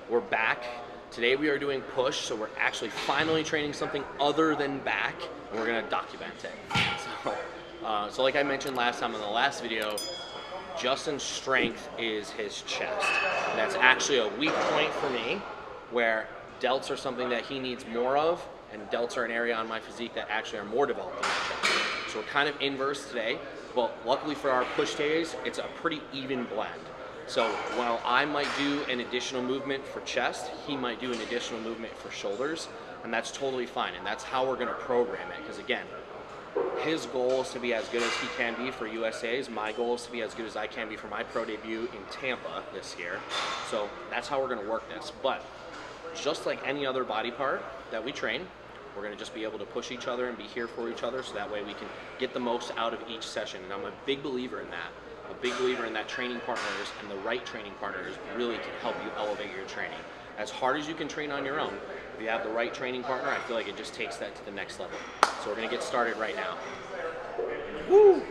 We're back. Today we are doing push, so we're actually finally training something other than back, and we're gonna document it. So like I mentioned last time in the last video, Justin's strength is his chest. And that's actually a weak point for me, where delts are something that he needs more of, and delts are an area on my physique that actually are more developed in my chest. So we're kind of inverse today, but luckily for our push days, it's a pretty even blend. So while I might do an additional movement for chest, he might do an additional movement for shoulders, and that's totally fine, and that's how we're gonna program it, because again, his goal is to be as good as he can be for USA's. My goal is to be as good as I can be for my pro debut in Tampa this year. So that's how we're gonna work this. But just like any other body part that we train, we're gonna just be able to push each other and be here for each other, so that way we can get the most out of each session. And I'm a big believer in that. A big believer in that training partners and the right training partners really can help you elevate your training. As hard as you can train on your own, if you have the right training partner, I feel like it just takes that to the next level. So we're gonna get started right now. Woo!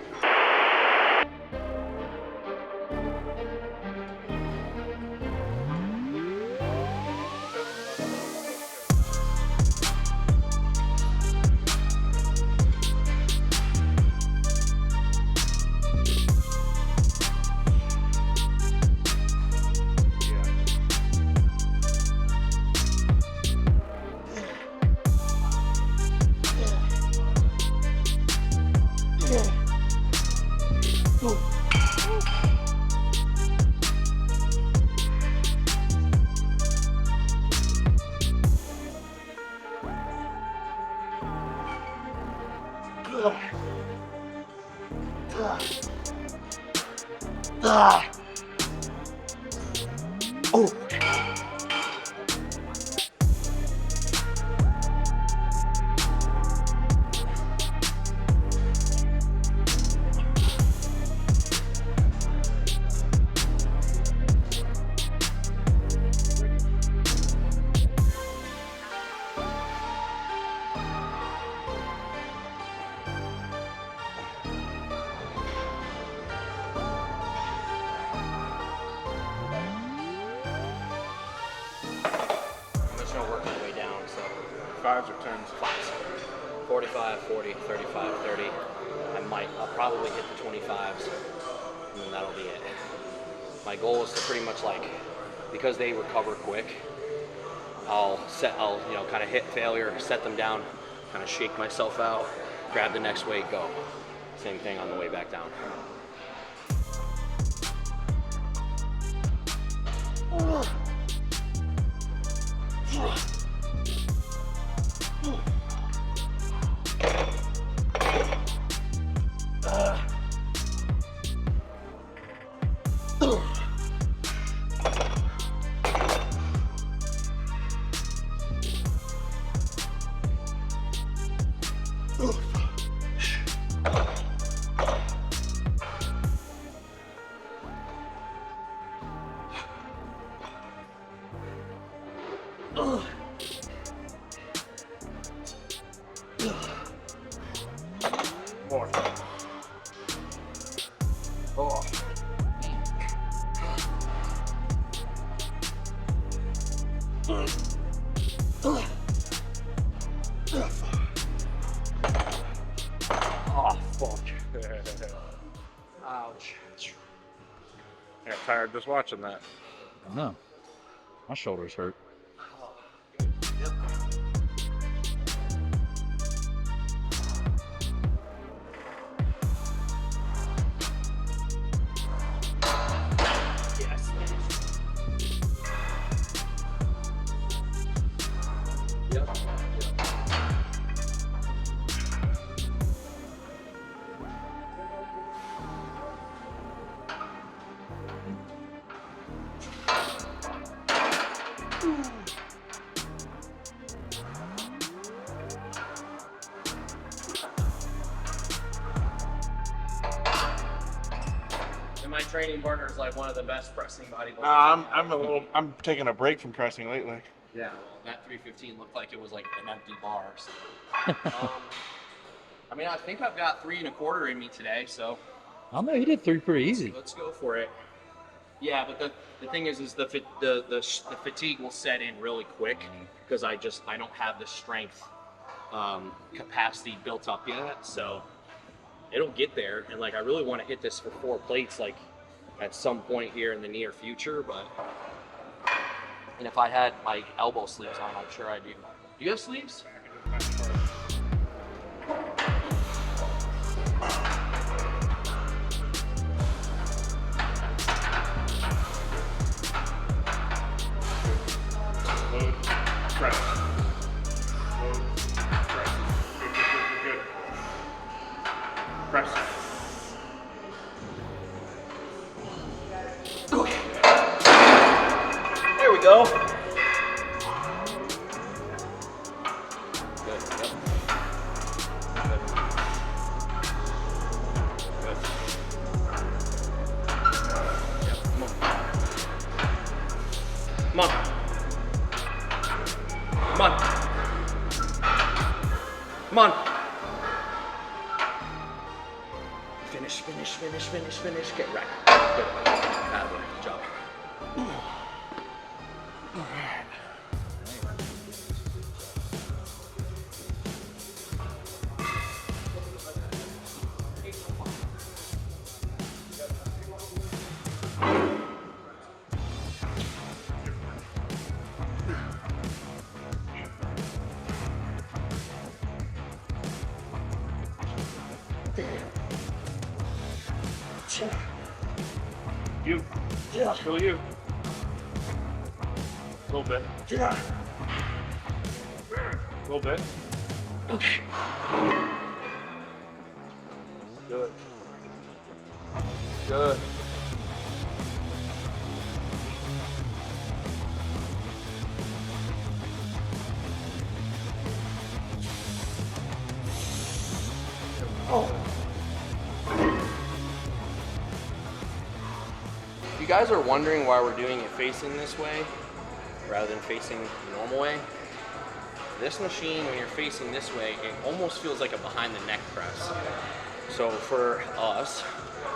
Oh. Fives or tens? Fives. 45, 40, 35, 30. I'll probably hit the 25s, and then that'll be it. My goal is to pretty much because they recover quick, I'll kind of hit failure, set them down, kind of shake myself out, grab the next weight, go. Same thing on the way back down. More. Oh. Oh, fuck. Ouch. I got tired just watching that. I know. My shoulders hurt. And my training partner is like one of the best pressing bodybuilders. I'm taking a break from pressing lately. Yeah, well, that 315 looked like it was like an empty bar. So. I mean, I think I've got 3 1/4 in me today, so. I don't know, you did 3 pretty easy. Let's go for it. Yeah, but the thing is the fatigue will set in really quick because I don't have the strength capacity built up yet, so it'll get there. And like I really want to hit this for 4 plates like at some point here in the near future, but and if I had my elbow sleeves on, I'm sure I do. Do you have sleeves? Load, press. Load, press. Good. Press. Okay. There we go. Good. Yep. Good. Good. Yep. Come on. Come on. Come on. Come on. Finish, finish, finish, finish, finish. Get right. Good. Bad boy. Good job. All right. You. Yeah. Still you. A little bit. Yeah. A little bit. Okay. Good. Good. Oh. If you guys are wondering why we're doing it facing this way rather than facing the normal way, this machine, when you're facing this way, it almost feels like a behind the neck press. So for us,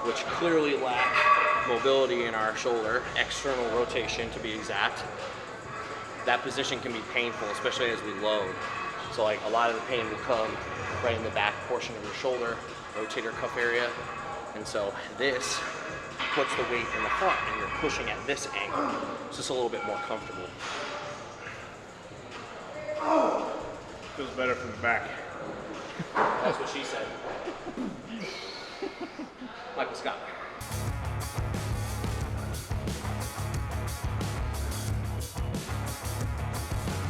which clearly lack mobility in our shoulder, external rotation to be exact, that position can be painful, especially as we load. So like a lot of the pain will come right in the back portion of your shoulder, rotator cuff area. And so this puts the weight in the front and you're pushing at this angle. It's just a little bit more comfortable. Feels better from the back. That's what she said. Michael Scott.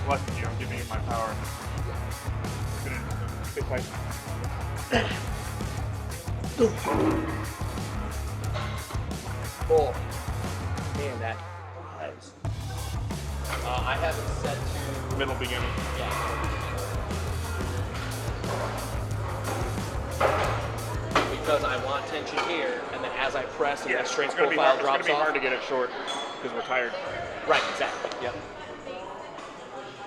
Left you, I'm giving you my power. Stay tight. Oh, man, that is. I have it set to Middle beginning. yeah. Because I want tension here, and then as I press and that strength it's gonna profile be drops off. hard to get it short because we're tired. Right, exactly. Yep.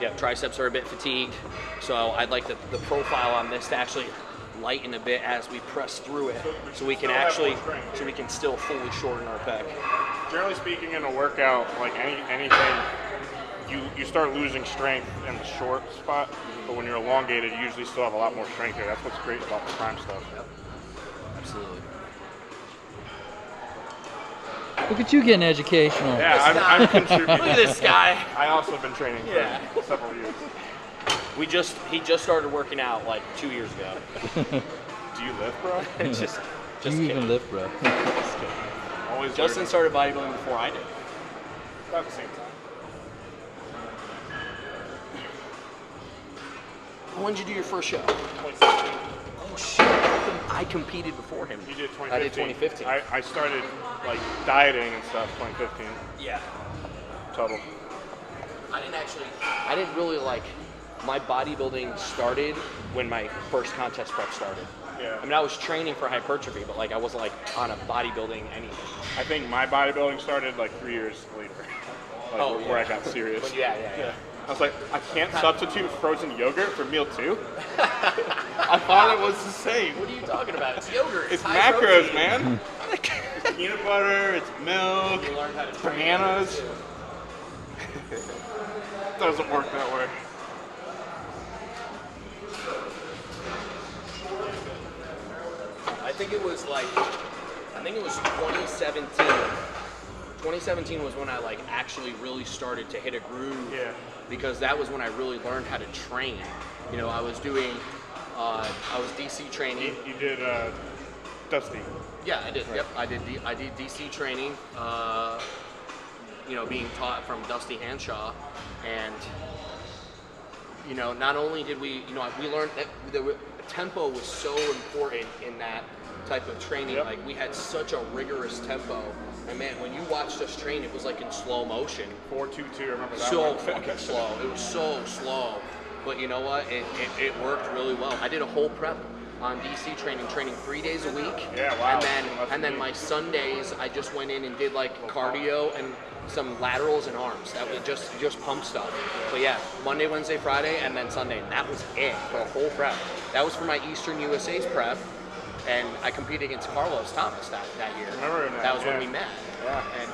Yep, triceps are a bit fatigued, so I'd like the profile on this to actually lighten a bit as we press through it, so we can still fully shorten our pec. Generally speaking, in a workout, like anything, you start losing strength in the short spot, but when you're elongated, you usually still have a lot more strength there. That's what's great about the prime stuff. Yep. Absolutely. Look at you getting educational. Yeah, I'm contributing. Look at this guy. I also have been training for several years. He just started working out like 2 years ago. Do you lift, bro? just Do you kidding. even lift, bro? Just kidding. Always Justin learning. started bodybuilding before I did. About the same time. When did you do your first show? 2016. Oh shit! I competed before him. You did 2015. I did 2015. I started like dieting and stuff 2015. Yeah. Total. I didn't really like, my bodybuilding started when my first contest prep started. Yeah. I mean, I was training for hypertrophy, but like I wasn't like on a bodybuilding anything. I think my bodybuilding started like 3 years later. Like, where I got serious. Yeah. I was like, I can't substitute frozen yogurt for meal 2? I thought it was the same. What are you talking about? It's yogurt. It's high macros, protein. man. peanut butter, it's milk, You learn how to it's train. bananas. Doesn't work that way. I think it was 2017. 2017 was when I like actually really started to hit a groove. Yeah. Because that was when I really learned how to train. You know, I was doing, I was DC training. You did Dusty. Yeah, I did. Yep, I did DC training. You know, being taught from Dusty Hanshaw, and you know, not only did we, you know, we learned that the tempo was so important in that type of training. Yep. Like we had such a rigorous tempo, and man, when you watched us train, it was like in slow motion. 4-2-2. I remember that So one. fucking slow. It was so slow. But you know what? It worked really well. I did a whole prep on DC training 3 days a week. Yeah, wow. And then my Sundays, I just went in and did like cardio and some laterals and arms. That was just pump stuff. But yeah, Monday, Wednesday, Friday, and then Sunday. And that was it for a whole prep. That was for my Eastern USA's prep. And I competed against Carlos Thomas that year. I remember that. That was yeah. when we met. Yeah. And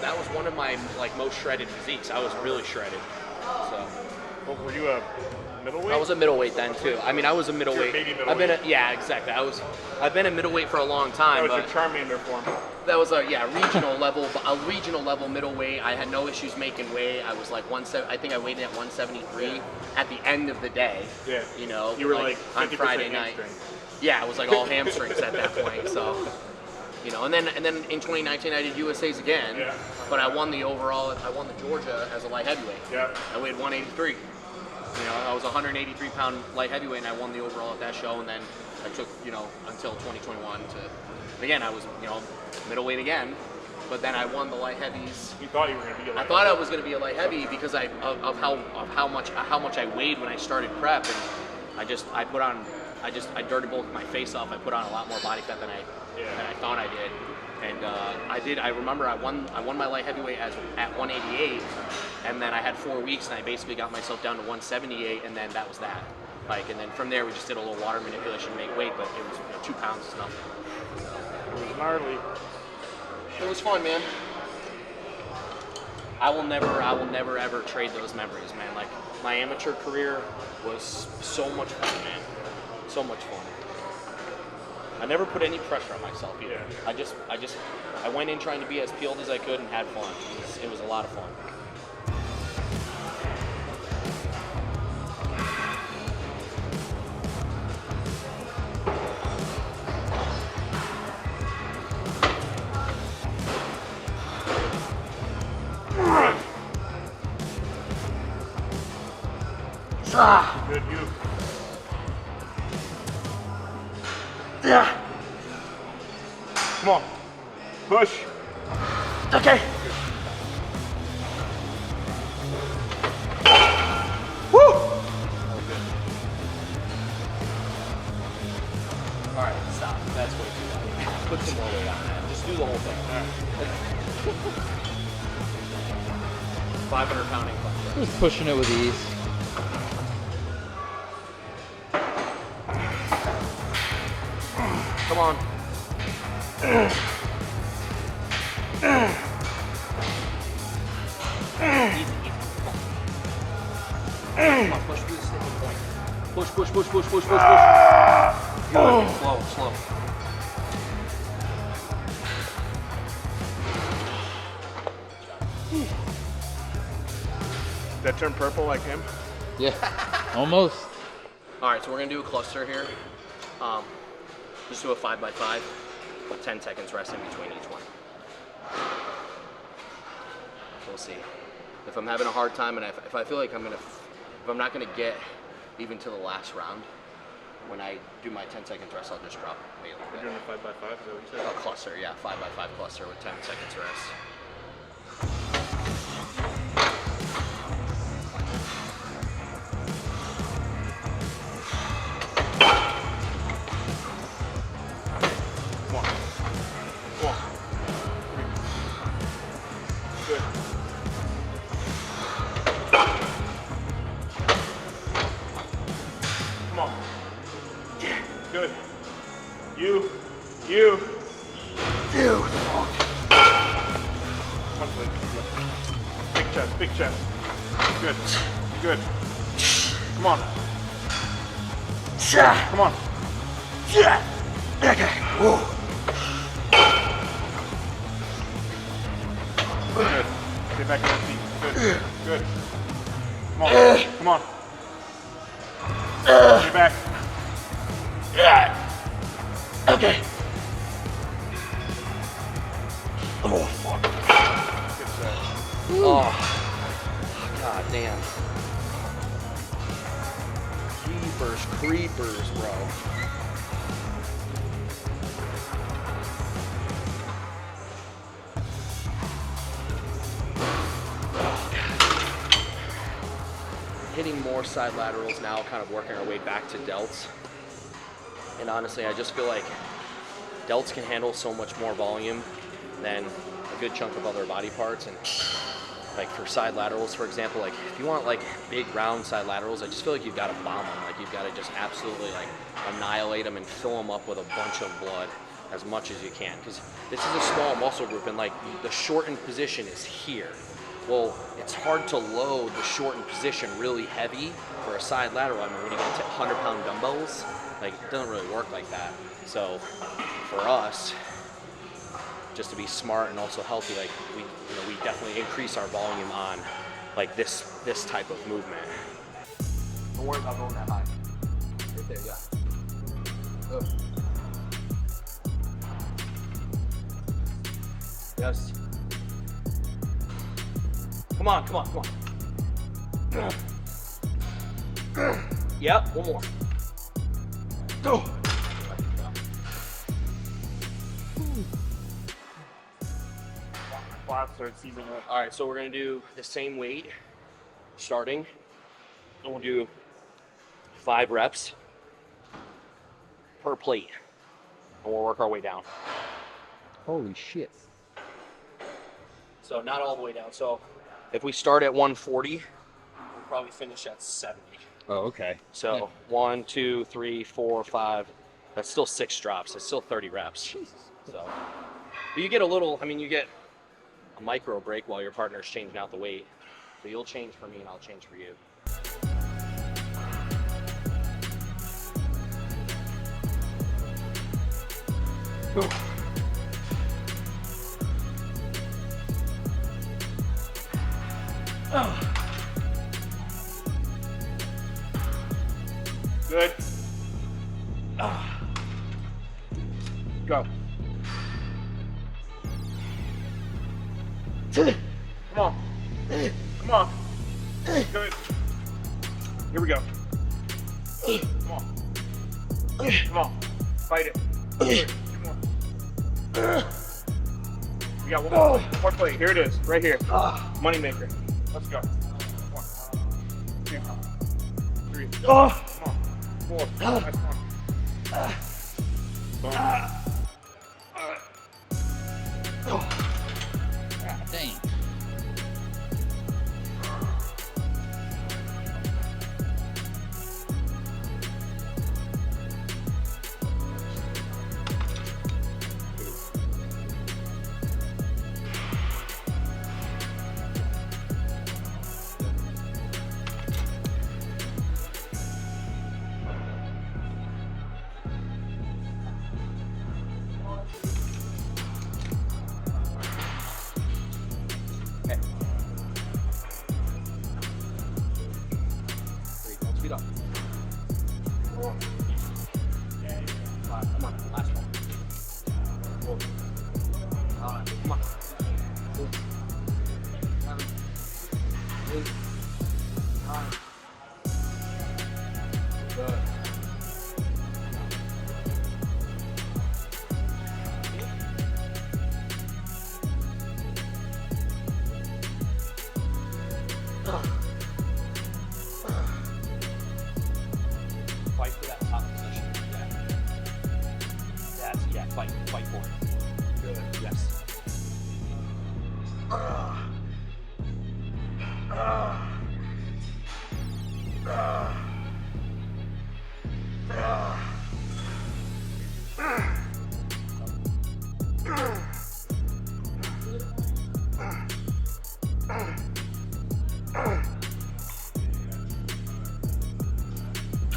that was one of my like most shredded physiques. I was really shredded. So Well, were you a middleweight? I was a middleweight then too. I mean, I was a middleweight. You're a baby I've been middleweight. yeah, exactly. I've been a middleweight for a long time. That was But your Charmander form. that was a regional level, middleweight. I had no issues making weight. I was like 170. I think I weighed in at 173 at the end of the day. Yeah. You know, You were like on 50% Friday night. hamstring. Yeah, it was like all hamstrings at that point. So, you know, and then in 2019 I did USA's again. Yeah. But I won the overall. I won the Georgia as a light heavyweight. Yeah. I weighed 183. You know, I was a 183 pound light heavyweight, and I won the overall at that show. And then I took, you know, until 2021 to. Again, I was, you know, middleweight again. But then I won the light heavies. You thought you were going to be a I thought I was going to be a light heavy because of how much I weighed when I started prep, and I dirty bulked my face off. I put on a lot more body fat than I thought I did, and I remember I won my light heavyweight at 188, and then I had 4 weeks, and I basically got myself down to 178, and then that was that. Like, and then from there we just did a little water manipulation to make weight, but it was 2 pounds is nothing. It was gnarly. It was fun, man. I will never ever trade those memories, man. Like, my amateur career was so much fun, man. So much fun. I never put any pressure on myself either. Yeah. I went in trying to be as peeled as I could and had fun. It was a lot of fun. Good, you. Yeah. Come on. Push. Okay. Woo! All right, stop. That's way too light. Put some more weight on that. Just do the whole thing. 500 pound incline. Just pushing it with ease. Come on. Easy, easy. Come on, push through the sticking point. Push. Good. Slow. That turned purple like him? Yeah, almost. All right, so we're gonna do a cluster here. Just do a 5x5 with 10 seconds rest in between each one. We'll see. If I'm having a hard time and if I feel like if I'm not gonna get even to the last round, when I do my 10 seconds rest, I'll just drop weight a little We're bit. doing a 5x5, is that what you said? A cluster, yeah, 5x5 cluster with 10 seconds rest. Come on. Good. Come on. Good. You. Dude. big chest. Good. Good. Come on. Come on. Okay. Whoa. Good. Get back on your feet. Good. Good. Come on. Come on. Get back. Okay. Oh, fuck. Good set. Oh. God damn. Jeepers creepers, bro. Hitting more side laterals now, kind of working our way back to delts. And honestly, I just feel like delts can handle so much more volume than a good chunk of other body parts. And like for side laterals, for example, like if you want like big round side laterals, I just feel like you've got to bomb them. Like you've got to just absolutely like annihilate them and fill them up with a bunch of blood as much as you can. Because this is a small muscle group and like the shortened position is here. Well, it's hard to load the shortened position really heavy for a side lateral. I mean, when you get to 100-pound dumbbells, like it doesn't really work like that. So for us, just to be smart and also healthy, like we definitely increase our volume on like this type of movement. Don't worry about going that high. Right there, yeah. Good. Yes. Come on, come on, come on. Yep, one more. Go. Quads are seizing up. All right, so we're gonna do the same weight starting, and we'll do 5 reps per plate, and we'll work our way down. Holy shit. So not all the way down. So if we start at 140, we'll probably finish at 70. Oh, okay. So Yeah. 1, 2, 3, 4, 5. That's still 6 drops. That's still 30 reps. Jesus. So, but you get a little. I mean, you get a micro break while your partner's changing out the weight. So you'll change for me, and I'll change for you. Ooh. Oh. Good. Go. Come on. Come on. Good. Here we go. Come on. Come on. Fight it. Good. Come on. We got one more plate. Here it is. Right here. Money maker. Let's go. 1, 2, 3. Come on. 4. Nice one. Boom. God dang. Okay. 3, don't speed up. 4. 5, come on, last one. 4. Come on. 6, 7, 8, 9. Good. Fight for that top position. Yeah. Fight for it. Good. Yes.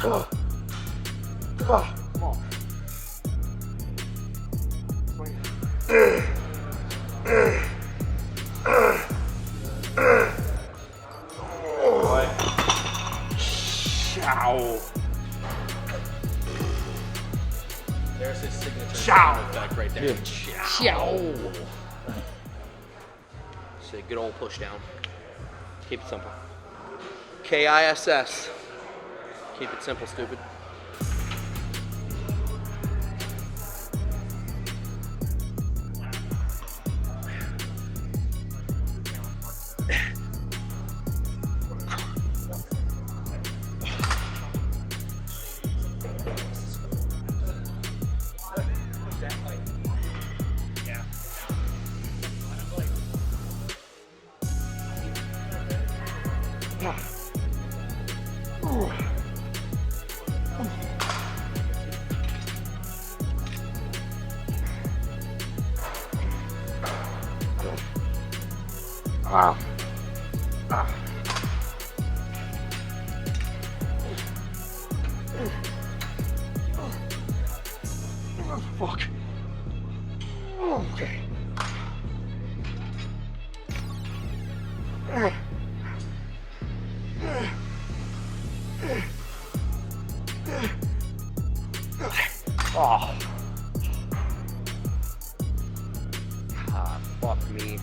Come on. Chow. There's his signature Chow. sound effect right there. Chow. So good old push down. Keep it simple. KISS. Keep it simple, stupid. Wow. Fuck. Okay. Oh. Ah, fuck me.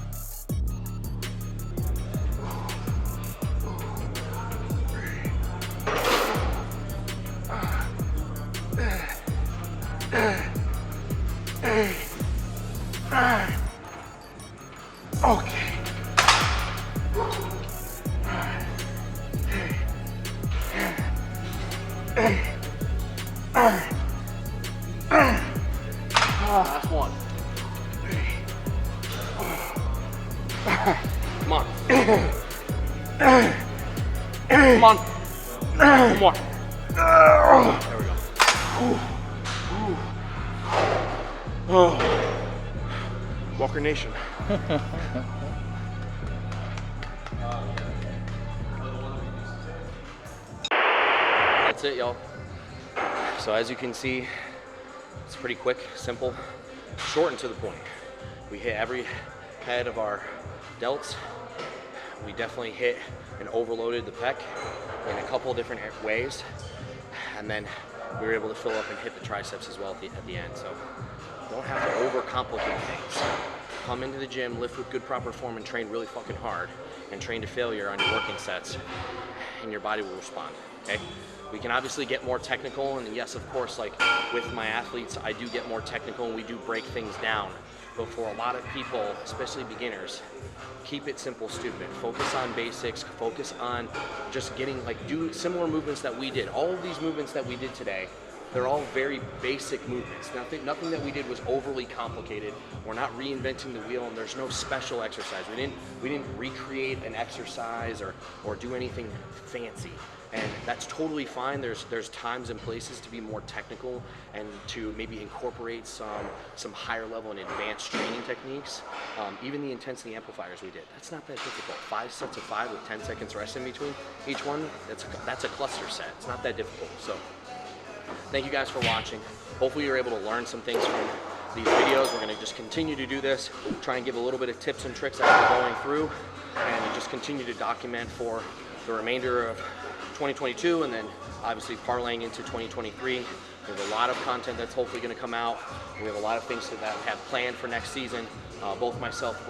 Okay. Last one. Come on. Come on. One more. There we go. Oh. Walker Nation. That's it, y'all. So as you can see, it's pretty quick, simple, short and to the point. We hit every head of our delts. We definitely hit and overloaded the pec in a couple different ways. And then we were able to fill up and hit the triceps as well at the end. So you don't have to overcomplicate things. Come into the gym, lift with good proper form, and train really fucking hard, and train to failure on your working sets, and your body will respond, okay? We can obviously get more technical, and yes, of course, like with my athletes, I do get more technical and we do break things down. But for a lot of people, especially beginners, keep it simple, stupid. Focus on basics, focus on just getting, like, do similar movements that we did. All of these movements that we did today, they're all very basic movements. Nothing that we did was overly complicated. We're not reinventing the wheel, and there's no special exercise. We didn't recreate an exercise or do anything fancy. And that's totally fine. There's times and places to be more technical and to maybe incorporate some higher level and advanced training techniques. Even the intensity amplifiers we did, that's not that difficult. 5 sets of 5 with 10 seconds rest in between each one, that's a cluster set. It's not that difficult. So thank you guys for watching. Hopefully you're able to learn some things from these videos. We're gonna just continue to do this, try and give a little bit of tips and tricks as we're going through, and just continue to document for the remainder of 2022, and then obviously parlaying into 2023. We have a lot of content that's hopefully going to come out. We have a lot of things that we have planned for next season. Both myself,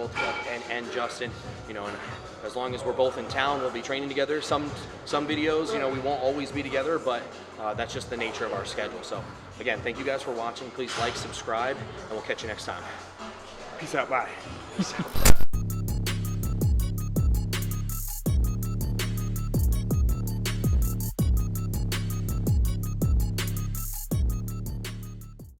and Justin, you know, and as long as we're both in town, we'll be training together. Some videos, you know, we won't always be together, but that's just the nature of our schedule. So again, thank you guys for watching. Please like, subscribe, and we'll catch you next time. Peace out. Bye. Peace out.